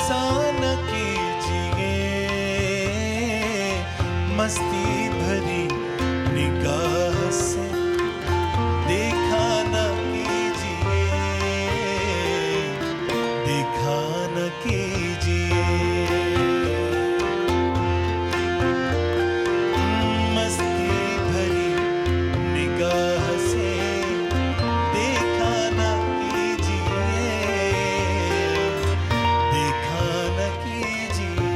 ऐसा न कीजिए, मस्ती भरी निगाह से देखा न कीजिए, देखा न कीजिए। मस्ती भरी निगाह से देखा न कीजिए, देखा न कीजिए।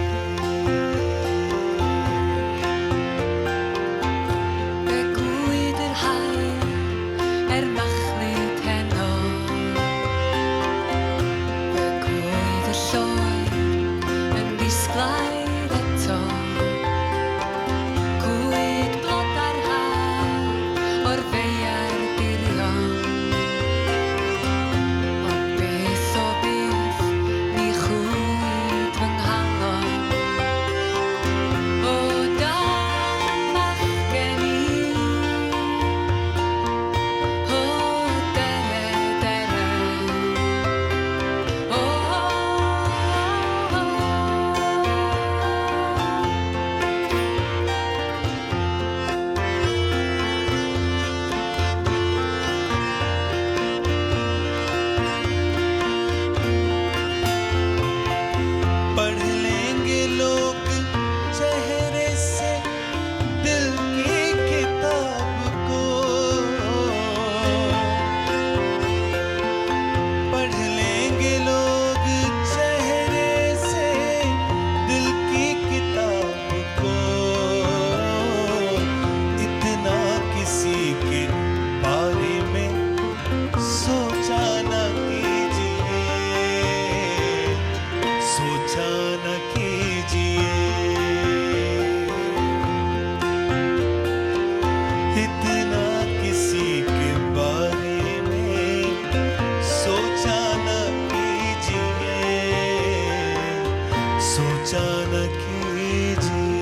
Begoeider hij mag niet hernam. Begoeider zooi en die skleider tom. Koeit plat daar haar, or vejer dirjam. Or beth o beth, ni goed van halom. O dan mag geni, o dere dere, o. पढ़ लेंगे लोग चेहरे से दिल की किताब को, पढ़ लेंगे लोग चेहरे से दिल की किताब को। इतना किसी के बारे में सोचा न कीजिए, सोचा न कीजिए। इतना किसी के बारे में सोचा न कीजिए, सोचा न कीजिए।